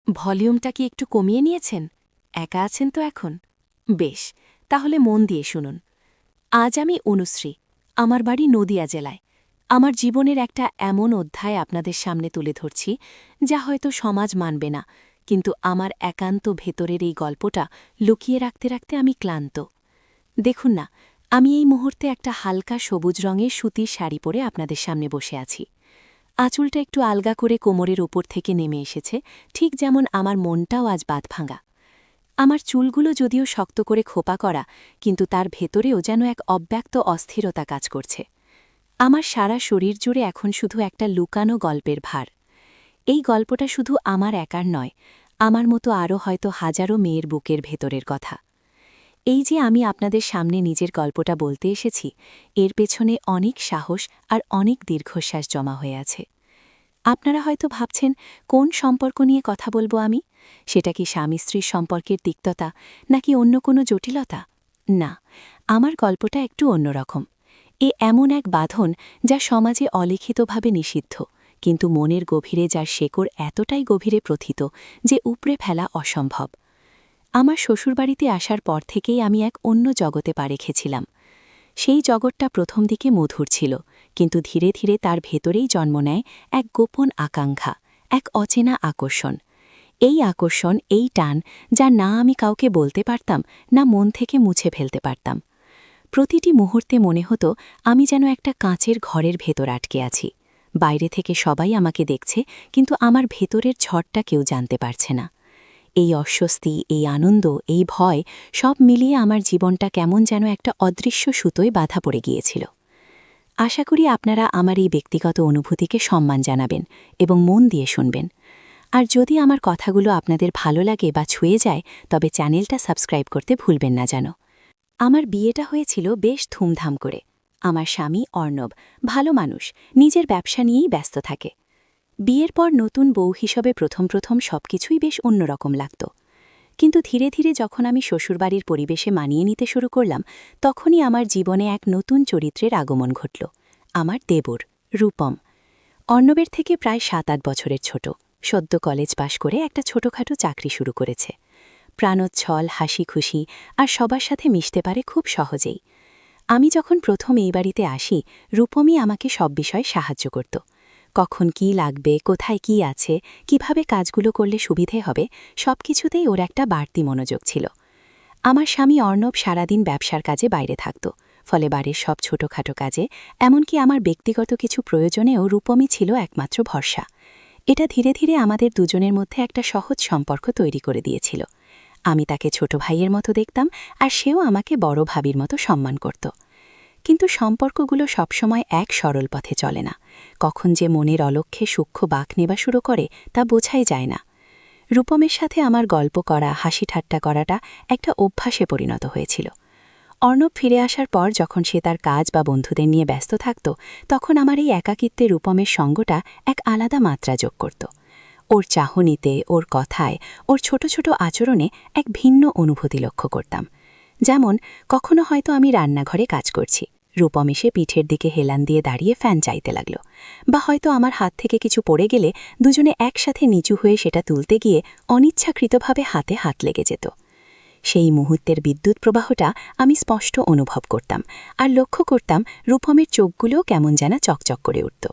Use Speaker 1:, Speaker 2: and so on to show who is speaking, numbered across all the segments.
Speaker 1: ভলিউমটা কি একটু কমিয়ে নিয়েছেন? একা আছেন তো এখন? বেশ, তাহলে মন দিয়ে শুনুন। আজ আমি অনুশ্রী। আমার বাড়ি নদিয়া জেলায়। আমার জীবনের একটা এমন অধ্যায় আপনাদের সামনে তুলে ধরছি, যা হয়তো সমাজ মানবে না, কিন্তু আমার একান্ত ভেতরের এই গল্পটা লুকিয়ে রাখতে রাখতে আমি ক্লান্ত। দেখুন না, আমি এই মুহূর্তে একটা হালকা সবুজ রঙের সুতির শাড়ি পরে আপনাদের সামনে বসে আছি। আঁচলটা একটু আলগা করে কোমরের ওপর থেকে নেমে এসেছে, ঠিক যেমন আমার মনটাও আজ বাঁধভাঙা। আমার চুলগুলো যদিও শক্ত করে খোপা করা, কিন্তু তার ভেতরেও যেন এক অব্যক্ত অস্থিরতা কাজ করছে। আমার সারা শরীর জুড়ে এখন শুধু একটা লুকানো গল্পের ভার। এই গল্পটা শুধু আমার একার নয়, আমার মতো আরও হয়তো হাজারো মেয়ের বুকের ভেতরের কথা। এই যে আমি আপনাদের সামনে নিজের গল্পটা বলতে এসেছি, এর পেছনে অনেক সাহস আর অনেক দীর্ঘশ্বাস জমা হয়ে আছে। আপনারা হয়তো ভাবছেন, কোন সম্পর্ক নিয়ে কথা বলবো আমি? সেটা কি স্বামী স্ত্রীর সম্পর্কের তিক্ততা, নাকি অন্য কোনো জটিলতা? না, আমার গল্পটা একটু অন্যরকম। এমন এক বাঁধন, যা সমাজে অলিখিতভাবে নিষিদ্ধ, কিন্তু মনের গভীরে যার শেকড় এতটাই গভীরে প্রথিত যে উপড়ে ফেলা অসম্ভব। আমার শ্বশুরবাড়িতে আসার পর থেকেই আমি এক অন্য জগতে পা রেখেছিলাম। সেই জগৎটা প্রথম দিকে মধুর ছিল, কিন্তু ধীরে ধীরে তার ভেতরেই জন্ম নেয় এক গোপন আকাঙ্ক্ষা, এক অচেনা আকর্ষণ। এই আকর্ষণ, এই টান, যা না আমি কাউকে বলতে পারতাম, না মন থেকে মুছে ফেলতে পারতাম। প্রতিটি মুহূর্তে মনে হতো আমি যেন একটা কাঁচের ঘরের ভেতর আটকে আছি। বাইরে থেকে সবাই আমাকে দেখছে, কিন্তু আমার ভেতরের ঝড়টা কেউ জানতে পারছে না। এই অস্বস্তি, এই আনন্দ, এই ভয়, সব মিলিয়ে আমার জীবনটা কেমন যেন একটা অদৃশ্য সুতোয় বাধা পড়ে গিয়েছিল। আশা করি আপনারা আমার এই ব্যক্তিগত অনুভূতিকে সম্মান জানাবেন এবং মন দিয়ে শুনবেন। আর যদি আমার কথাগুলো আপনাদের ভালো লাগে বা ছুঁয়ে যায়, তবে চ্যানেলটা সাবস্ক্রাইব করতে ভুলবেন না যেন। আমার বিয়েটা হয়েছিল বেশ ধুমধাম করে। আমার স্বামী অর্ণব ভালো মানুষ, নিজের ব্যবসা নিয়েই ব্যস্ত থাকে। বিয়ের পর নতুন বউ হিসেবে প্রথম প্রথম সবকিছুই বেশ অন্যরকম লাগত। কিন্তু ধীরে ধীরে যখন আমি শ্বশুরবাড়ির পরিবেশে মানিয়ে নিতে শুরু করলাম, তখনই আমার জীবনে এক নতুন চরিত্রের আগমন ঘটল। আমার দেবর, রূপম। অর্ণবের থেকে প্রায় ৭-৮ বছরের ছোট। সদ্য কলেজ পাশ করে একটা ছোটখাটো চাকরি শুরু করেছে। প্রাণোচ্ছল, হাসি খুশি, আর সবার সাথে মিশতে পারে খুব সহজেই। আমি যখন প্রথম এই বাড়িতে আসি, রূপমই আমাকে সব বিষয়ে সাহায্য করত। কখন কি লাগবে, কোথায় কি আছে, কিভাবে কাজগুলো করলে সুবিধে হবে, সবকিছুতেই ওর একটা বাড়তি মনোযোগ ছিল। আমার স্বামী অর্ণব সারাদিন ব্যবসার কাজে বাইরে থাকত, ফলে বাড়ির সব ছোটখাটো কাজে, এমনকি আমার ব্যক্তিগত কিছু প্রয়োজনেও রূপমই ছিল একমাত্র ভরসা। এটা ধীরে ধীরে আমাদের দুজনের মধ্যে একটা সহজ সম্পর্ক তৈরি করে দিয়েছিল। আমি তাকে ছোট ভাইয়ের মতো দেখতাম, আর সেও আমাকে বড় ভাবির মতো সম্মান করত। কিন্তু সম্পর্কগুলো সবসময় এক সরল পথে চলে না। কখন যে মনের অলক্ষ্যে সূক্ষ্ম বাঁক নেবা শুরু করে, তা বোঝাই যায় না। রূপমের সাথে আমার গল্প করা, হাসি ঠাট্টা করাটা একটা অভ্যাসে পরিণত হয়েছিল। অর্ণব ফিরে আসার পর যখন সে তার কাজ বা বন্ধুদের নিয়ে ব্যস্ত থাকত, তখন আমার এই একাকিত্বে রূপমের সঙ্গটা এক আলাদা মাত্রা যোগ করত। ওর চাহনিতে, ওর কথায়, ওর ছোট ছোট আচরণে এক ভিন্ন অনুভূতি লক্ষ্য করতাম। যেমন, কখনো হয়তো আমি রান্নাঘরে কাজ করছি, রূপম এসে পিঠের দিকে হেলান দিয়ে দাঁড়িয়ে ফ্যান চাইতে লাগল। বা হয়তো আমার হাত থেকে কিছু পড়ে গেলে দুজনে একসাথে নিচু হয়ে সেটা তুলতে গিয়ে অনিচ্ছাকৃতভাবে হাতে হাত লেগে যেত। সেই মুহূর্তের বিদ্যুৎ প্রবাহটা আমি স্পষ্ট অনুভব করতাম, আর লক্ষ্য করতাম রূপমের চোখগুলোও কেমন যেন চকচক করে উঠত।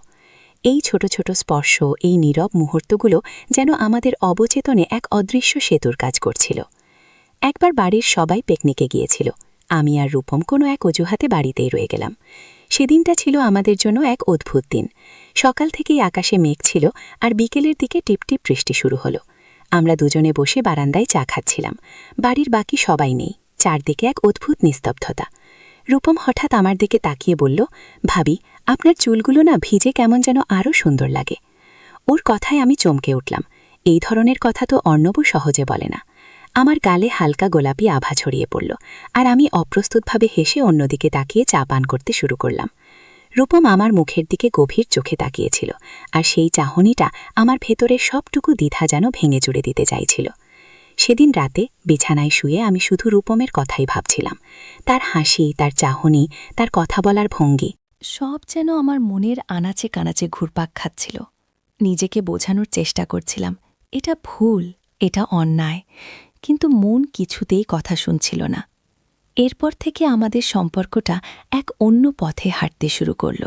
Speaker 1: এই ছোট ছোট স্পর্শ, এই নীরব মুহূর্তগুলো যেন আমাদের অবচেতনে এক অদৃশ্য সেতুর কাজ করছিল। একবার বাড়ির সবাই পিকনিকে গিয়েছিল। আমি আর রূপম কোনো এক অজুহাতে বাড়িতেই রয়ে গেলাম। সেদিনটা ছিল আমাদের জন্য এক অদ্ভুত দিন। সকাল থেকেই আকাশে মেঘ ছিল, আর বিকেলের দিকে টিপটিপ বৃষ্টি শুরু হলো। আমরা দুজনে বসে বারান্দায় চা খাচ্ছিলাম। বাড়ির বাকি সবাই নেই, চারদিকে এক অদ্ভুত নিস্তব্ধতা। রূপম হঠাৎ আমার দিকে তাকিয়ে বলল, ভাবি, আপনার চুলগুলো না ভিজে কেমন যেন আরও সুন্দর লাগে। ওর কথায় আমি চমকে উঠলাম। এই ধরনের কথা তো অর্ণবও সহজে বলে না। আমার গালে হালকা গোলাপি আভা ছড়িয়ে পড়ল, আর আমি অপ্রস্তুতভাবে হেসে অন্যদিকে তাকিয়ে চা পান করতে শুরু করলাম। রূপম আমার মুখের দিকে গভীর চোখে তাকিয়েছিল, আর সেই চাহনিটা আমার ভেতরের সবটুকু দ্বিধা যেন ভেঙে চুড়ে দিতে চাইছিল। সেদিন রাতে বিছানায় শুয়ে আমি শুধু রূপমের কথাই ভাবছিলাম। তার হাসি, তার চাহনি, তার কথা বলার ভঙ্গি, সব যেন আমার মনের আনাচে কানাচে ঘুরপাক খাচ্ছিল। নিজেকে বোঝানোর চেষ্টা করছিলাম, এটা ভুল, এটা অন্যায়, কিন্তু মন কিছুতেই কথা শুনছিল না। এরপর থেকে আমাদের সম্পর্কটা এক অন্য পথে হাঁটতে শুরু করল।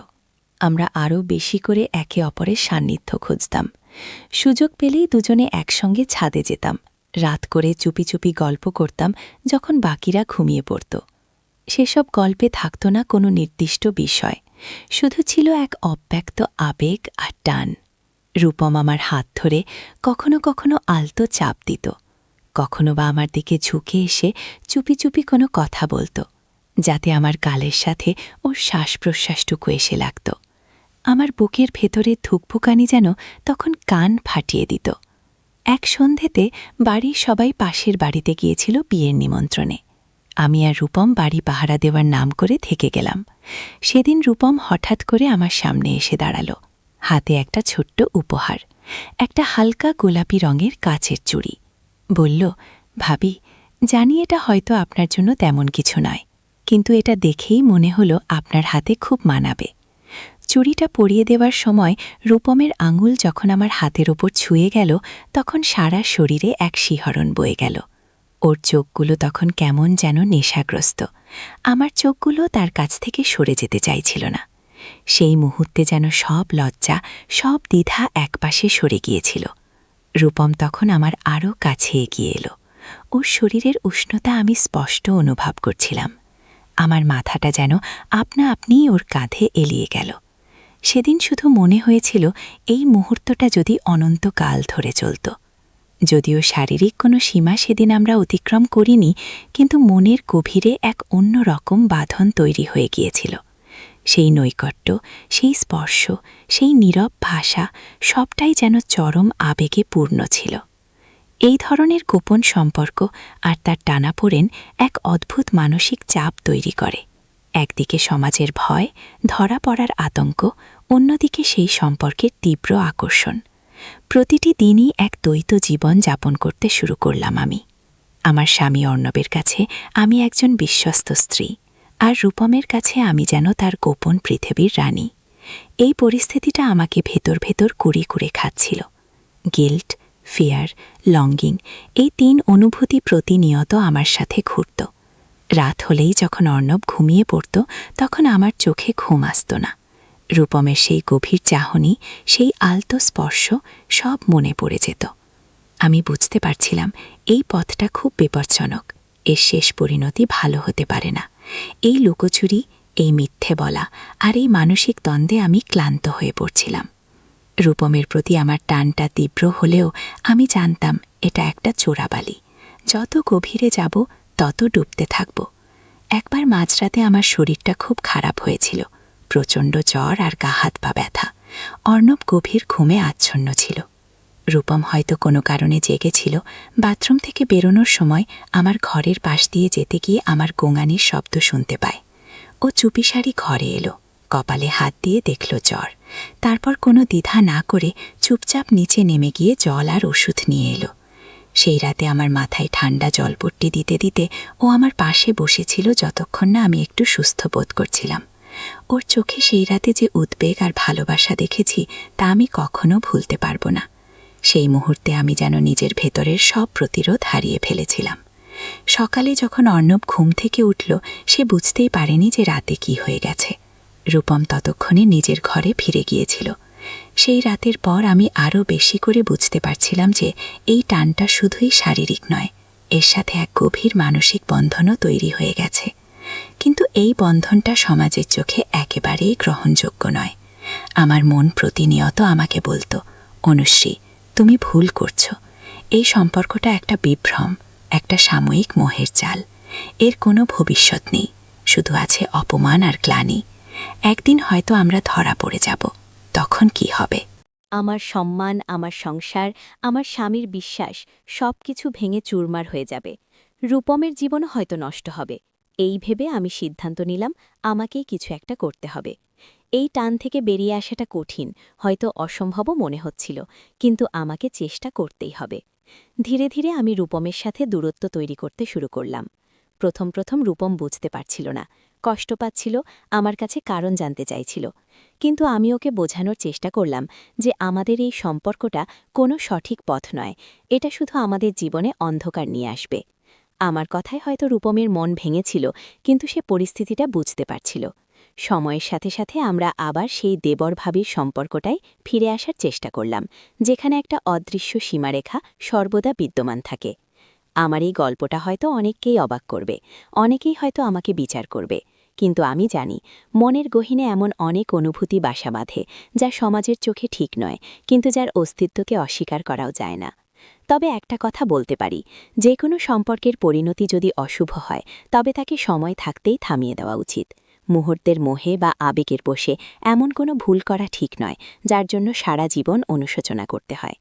Speaker 1: আমরা আরও বেশি করে একে অপরের সান্নিধ্য খুঁজতাম। সুযোগ পেলেই দুজনে একসঙ্গে ছাদে যেতাম। রাত করে চুপি চুপি গল্প করতাম যখন বাকিরা ঘুমিয়ে পড়ত। সেসব গল্পে থাকত না কোনো নির্দিষ্ট বিষয়, শুধু ছিল এক অব্যক্ত আবেগ আর টান। রূপম আমার হাত ধরে কখনো কখনো আলতো চাপ দিত, কখনো বা আমার দিকে ঝুঁকে এসে চুপি চুপি কোনো কথা বলত, যাতে আমার গালের সাথে ওর শ্বাস প্রশ্বাসটুকু এসে লাগত। আমার বুকের ভেতরে ধুকভুকানি যেন তখন কান ফাটিয়ে দিত। এক সন্ধেতে বাড়ির সবাই পাশের বাড়িতে গিয়েছিল বিয়ের নিমন্ত্রণে। আমি আর রূপম বাড়ি পাহারা দেওয়ার নাম করে থেকে গেলাম। সেদিন রূপম হঠাৎ করে আমার সামনে এসে দাঁড়াল, হাতে একটা ছোট্ট উপহার, একটা হালকা গোলাপি রঙের কাচের চুড়ি। বলল, ভাবি, জানি এটা হয়তো আপনার জন্য তেমন কিছু নয়, কিন্তু এটা দেখেই মনে হলো আপনার হাতে খুব মানাবে। চুড়িটা পরিয়ে দেওয়ার সময় রূপমের আঙুল যখন আমার হাতের ওপর ছুঁয়ে গেল, তখন সারা শরীরে এক শিহরণ বয়ে গেল। ওর চোখগুলো তখন কেমন যেন নেশাগ্রস্ত। আমার চোখগুলো তার কাছ থেকে সরে যেতে চাইছিল না। সেই মুহূর্তে যেন সব লজ্জা, সব দ্বিধা একপাশে সরে গিয়েছিল। রূপম তখন আমার আরও কাছে এগিয়ে এলো। ওর শরীরের উষ্ণতা আমি স্পষ্ট অনুভব করছিলাম। আমার মাথাটা যেন আপনা আপনিই ওর কাঁধে এলিয়ে গেল। সেদিন শুধু মনে হয়েছিল এই মুহূর্তটা যদি অনন্তকাল ধরে চলত। যদিও শারীরিক কোনো সীমা সেদিন আমরা অতিক্রম করিনি, কিন্তু মনের গভীরে এক অন্য রকম বাঁধন তৈরি হয়ে গিয়েছিল। সেই নৈকট্য, সেই স্পর্শ, সেই নীরব ভাষা, সবটাই যেন চরম আবেগে পূর্ণ ছিল। এই ধরনের গোপন সম্পর্ক আর তার টানাপোড়েন এক অদ্ভুত মানসিক চাপ তৈরি করে। একদিকে সমাজের ভয়, ধরা পড়ার আতঙ্ক, অন্যদিকে সেই সম্পর্কের তীব্র আকর্ষণ। প্রতিটি দিনই এক দ্বৈত জীবন যাপন করতে শুরু করলাম আমি। আমার স্বামী অর্ণবের কাছে আমি একজন বিশ্বস্ত স্ত্রী, আর রূপমের কাছে আমি যেন তার গোপন পৃথিবীর রানী। এই পরিস্থিতিটা আমাকে ভেতর ভেতর কুড়ি কুড়ে খাচ্ছিল। গিল্ট, ফিয়ার, লঙ্গিং, এই তিন অনুভূতি প্রতিনিয়ত আমার সাথে ঘুরত। রাত হলেই যখন অর্ণব ঘুমিয়ে পড়ত, তখন আমার চোখে ঘুম আসত না। রূপমের সেই গভীর চাহনি, সেই আলতো স্পর্শ, সব মনে পড়ে যেত। আমি বুঝতে পারছিলাম এই পথটা খুব বিপজ্জনক, এর শেষ পরিণতি ভালো হতে পারে না। এই লুকোচুরি, এই মিথ্যে বলা আর এই মানসিক দ্বন্দ্বে আমি ক্লান্ত হয়ে পড়ছিলাম। রূপমের প্রতি আমার টানটা তীব্র হলেও আমি জানতাম এটা একটা চোরাবালি। যত গভীরে যাব তত ডুবতে থাকব। একবার মাঝরাতে আমার শরীরটা খুব খারাপ হয়েছিল, প্রচণ্ড জ্বর আর গা হাত পা ব্যথা। অর্ণব গভীর ঘুমে আচ্ছন্ন ছিল। রূপম হয়তো কোনো কারণে জেগেছিল। বাথরুম থেকে বেরোনোর সময় আমার ঘরের পাশ দিয়ে যেতে গিয়ে আমার গোঙানির শব্দ শুনতে পায়। ও চুপিসারি ঘরে এলো, কপালে হাত দিয়ে দেখল জ্বর। তারপর কোনো দ্বিধা না করে চুপচাপ নিচে নেমে গিয়ে জল আর ওষুধ নিয়ে এলো। সেই রাতে আমার মাথায় ঠান্ডা জলপট্টি দিতে দিতে ও আমার পাশে বসেছিল যতক্ষণ না আমি একটু সুস্থ বোধ করছিলাম। ওর চোখে সেই রাতে যে উদ্বেগ আর ভালোবাসা দেখেছি তা আমি কখনো ভুলতে পারবো না। সেই মুহূর্তে আমি যেন নিজের ভেতরের সব প্রতিরোধ হারিয়ে ফেলেছিলাম। সকালে যখন অর্ণব ঘুম থেকে উঠল, সে বুঝতেই পারেনি যে রাতে কি হয়ে গেছে। রূপম ততক্ষণে নিজের ঘরে ফিরে গিয়েছিল। সেই রাতের পর আমি আরও বেশি করে বুঝতে পারছিলাম যে এই টানটা শুধুই শারীরিক নয়, এর সাথে এক গভীর মানসিক বন্ধনও তৈরি হয়ে গেছে। কিন্তু এই বন্ধনটা সমাজের চোখে একেবারেই গ্রহণযোগ্য নয়। আমার মন প্রতিনিয়ত আমাকে বলতো, অনুশ্রী, তুমি ভুল করছো। এই সম্পর্কটা একটা বিভ্রম, একটা সাময়িক মোহের জাল। এর কোনো ভবিষ্যৎ নেই, শুধু আছে অপমান আর গ্লানি। একদিন হয়তো আমরা ধরা পড়ে যাব, তখন কি হবে?
Speaker 2: আমার সম্মান, আমার সংসার, আমার স্বামীর বিশ্বাস সব কিছু ভেঙে চুরমার হয়ে যাবে। রূপমের জীবনও হয়তো নষ্ট হবে। এই ভেবে আমি সিদ্ধান্ত নিলাম আমাকেই কিছু একটা করতে হবে। এই টান থেকে বেরিয়ে আসাটা কঠিন, হয়তো অসম্ভবও মনে হচ্ছিল, কিন্তু আমাকে চেষ্টা করতেই হবে। ধীরে ধীরে আমি রূপমের সাথে দূরত্ব তৈরি করতে শুরু করলাম। প্রথম প্রথম রূপম বুঝতে পারছিল না, কষ্ট পাচ্ছিল, আমার কাছে কারণ জানতে চাইছিল। কিন্তু আমি ওকে বোঝানোর চেষ্টা করলাম যে আমাদের এই সম্পর্কটা কোনো সঠিক পথ নয়, এটা শুধু আমাদের জীবনে অন্ধকার নিয়ে আসবে। আমার কথায় হয়তো রূপমের মন ভেঙেছিল, কিন্তু সে পরিস্থিতিটা বুঝতে পারছিল। সময়ের সাথে সাথে আমরা আবার সেই দেবর ভাবির সম্পর্কটাই ফিরে আসার চেষ্টা করলাম, যেখানে একটা অদৃশ্য সীমারেখা সর্বদা বিদ্যমান থাকে। আমার এই গল্পটা হয়তো অনেককেই অবাক করবে, অনেকেই হয়তো আমাকে বিচার করবে, কিন্তু আমি জানি মনের গহীনে এমন অনেক অনুভূতি বাসা বাঁধে যা সমাজের চোখে ঠিক নয়, কিন্তু যার অস্তিত্বকে অস্বীকার করাও যায় না। তবে একটা কথা বলতে পারি, যে কোনো সম্পর্কের পরিণতি যদি অশুভ হয়, তবে তাকে সময় থাকতেই থামিয়ে দেওয়া উচিত। মুহূর্তের মোহে বা আবেগের বশে এমন কোনো ভুল করা ঠিক নয়, যার জন্য সারা জীবন অনুশোচনা করতে হয়।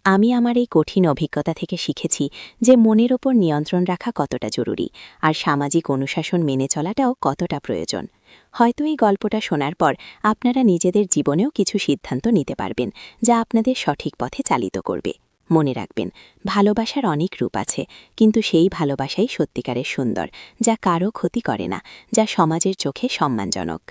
Speaker 2: আমি আমার এই কঠিন অভিজ্ঞতা থেকে শিখেছি যে মনের ওপর নিয়ন্ত্রণ রাখা কতটা জরুরি, আর সামাজিক অনুশাসন মেনে চলাটাও কতটা প্রয়োজন। হয়তো এই গল্পটা শোনার পর আপনারা নিজেদের জীবনেও কিছু সিদ্ধান্ত নিতে পারবেন, যা আপনাদের সঠিক পথে চালিত করবে। মনে রাখবেন, ভালোবাসার অনেক রূপ আছে, কিন্তু সেই ভালোবাসাই সত্যিকারের সুন্দর, যা কারও ক্ষতি করে না, যা সমাজের চোখে সম্মানজনক।